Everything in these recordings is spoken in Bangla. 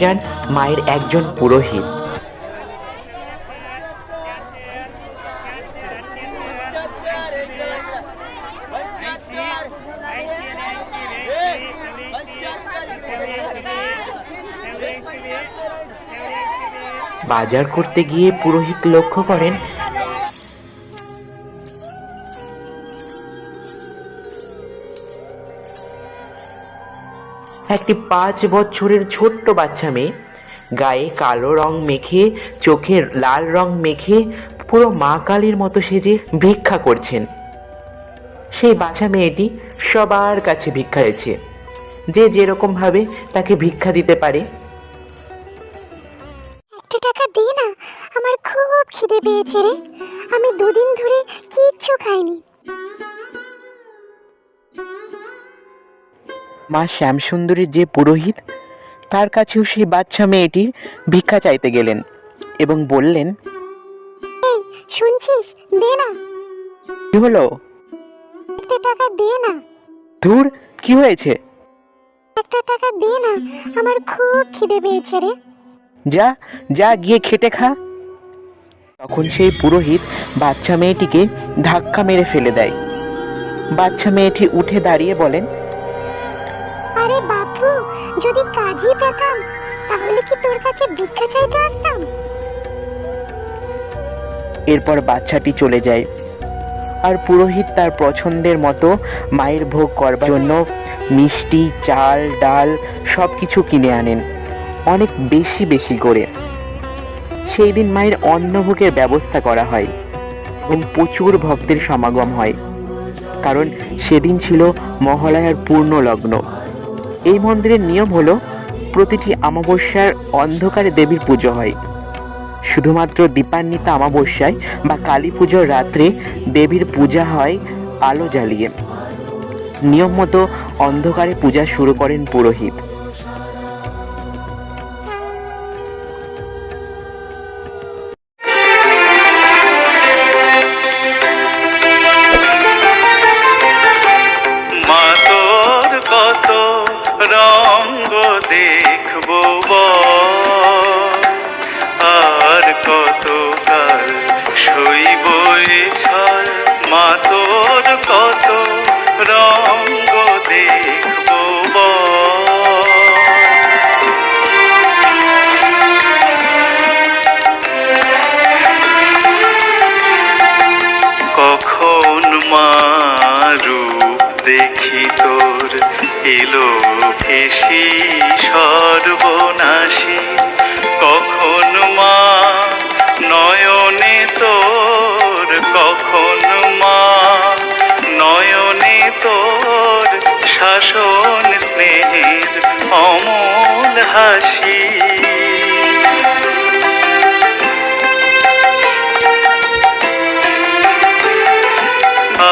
যান মায়ের একজন পুরোহিত। বাজার করতে গিয়ে পুরোহিত লক্ষ্য করেন একটি 5 বছরের ছোট্ট বাচ্চা মেয়ে গায়ে কালো রং মেখে, চোখে লাল রং মেখে, পুরো মা কালীর মতো সেজে ভিক্ষা করছেন। সেই বাচ্চা মেয়েটি সবার কাছে ভিক্ষা চাইছে, যে যেরকম ভাবে তাকে ভিক্ষা দিতে পারে। একটা টাকা দে না, আমার খুব খিদে পেয়েছে রে, আমি 2 দিন ধরে কিচ্ছু খাইনি। মা শ্যামসুন্দরীর যে পুরোহিত, তার কাছেও সেই বাচ্চা মেয়েটির ভিক্ষা চাইতে গেলেন এবং বললেন, এই শুনছিস, দে না, কি হলো? একটা টাকা দে না, ধুর, কি হয়েছে? একটা টাকা দে না, আমার খুব খিদে পেয়েছে রে। যা যা গিয়ে খেটে খা। তখন সেই পুরোহিত বাচ্চা মেয়েটিকে ধাক্কা মেরে ফেলে দেয়। বাচ্চা মেয়েটি উঠে দাঁড়িয়ে বলেন, আরে বাপু, যদি কাজই পেতাম তাহলে কি তোর কাছে ভিক্ষা চাইতে আসতাম? এরপর বাচ্চাটি চলে যায়, আর পুরোহিত তার পছন্দের মতো মায়ের ভোগ করবার জন্য মিষ্টি, চাল, ডাল সব কিছু কিনে আনেন, অনেক বেশি বেশি করে। সেই দিন মায়ের অন্নভোগের ব্যবস্থা করা হয় এবং প্রচুর ভক্তের সমাগম হয়, কারণ সেদিন ছিল মহালয়ার পূর্ণ লগ্ন। এই মন্দিরের নিয়ম হলো প্রতিটি অমাবস্যার অন্ধকারে দেবীর পুজো হয়। শুধুমাত্র দীপান্বিতা অমাবস্যায় বা কালী পুজোর রাত্রে দেবীর পূজা হয় আলো জ্বালিয়ে। নিয়ম মতো অন্ধকারে পূজা শুরু করেন পুরোহিত। মা তোর কত রঙ্গ দেখবো আর কত কাল সইব এ ছল। মা তোর কত রঙ্গ দেখবো কখন মা রূপ দেখি তোর এলো ভেসি সর্বনাশী। কখন মা নয়নে তোর, কখন মা নয়নে তোর শাসন স্নেহের অমল হাসি।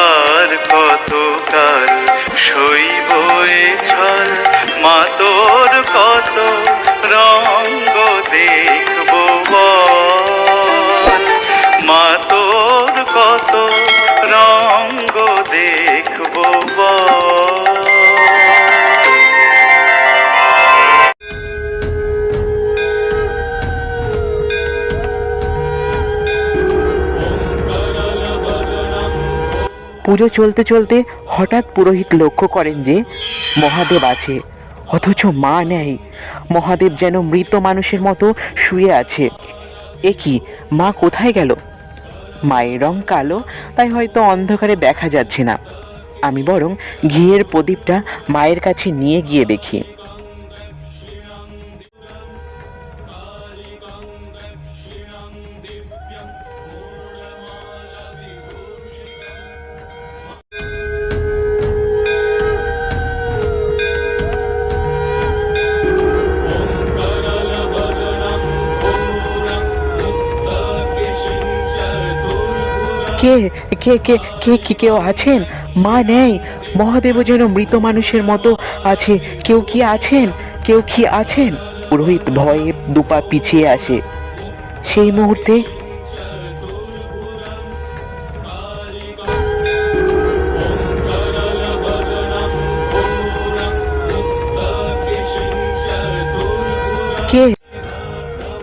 আর কতকাল সইব এ ছল। মা তোর কত রঙ্গ দেখবো বল। মা তোর কত রঙ্গ দেখবো বল। পুজো চলতে চলতে হঠাৎ পুরোহিত লক্ষ্য করেন যে মহাদেব আছে, অথচ মা নেই। মহাদেব যেন মৃত মানুষের মতো শুয়ে আছে। এ কি, মা কোথায় গেল? মায়ের রং কালো, তাই হয়তো অন্ধকারে দেখা যাচ্ছে না। আমি বরং ঘিয়ের প্রদীপটা মায়ের কাছে নিয়ে গিয়ে দেখি। কে কে কে কে কে কেউ আছেন? মা নেই, মহাদেবও যেন মৃত মানুষের মতো আছে। কেউ কি আছেন? কেউ কি আছেন? পুরোহিত ভয়ে 2 পা পিছিয়ে আসে। সেই মুহূর্তে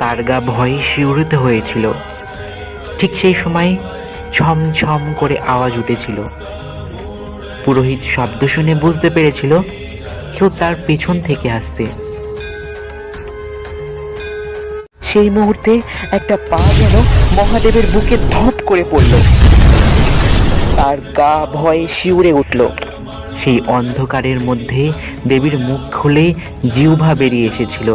তার গা ভয়ে শিউরিত হয়েছিল। ঠিক সেই সময় ছম ছম করে আওয়াজ উঠেছিল। পুরোহিত শব্দ শুনে বুঝতে পেরেছিল কেউ তার পেছন থেকে আসছে। সেই মুহূর্তে একটা পা যেন মহাদেবের বুকে ধপ করে পড়ল। তার গা ভয়ে শিউরে উঠল। সেই অন্ধকারের মধ্যে দেবীর মুখ খুলে জিহ্বা বেরিয়ে এসেছিল।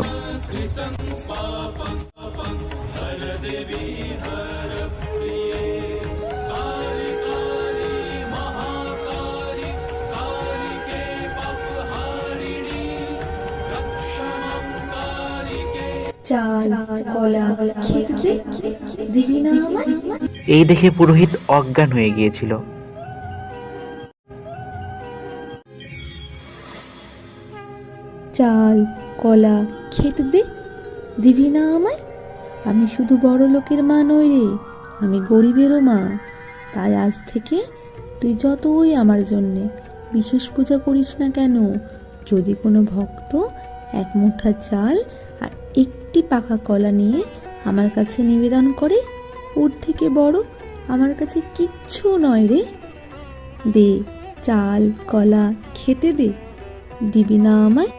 চাল কলা খেতে দিবি না আমায়? এই দেখে পুরোহিত অজ্ঞান হয়ে গিয়েছিল। চাল কলা খেতে দে, দিবি না আমায়? আমি শুধু বড় লোকের মা নই রে, আমি গরিবেরও মা। তাই আজ থেকে তুই যতই আমার জন্যে বিশেষ পূজা করিস না কেন, যদি কোনো ভক্ত এক মুঠা চাল আর একটি পাকা কলা নিয়ে আমার কাছে নিবেদন করে, ওর থেকে বড় আমার কাছে কিচ্ছু নয় রে। দে চাল কলা খেতে দে, দিবি না আমায়?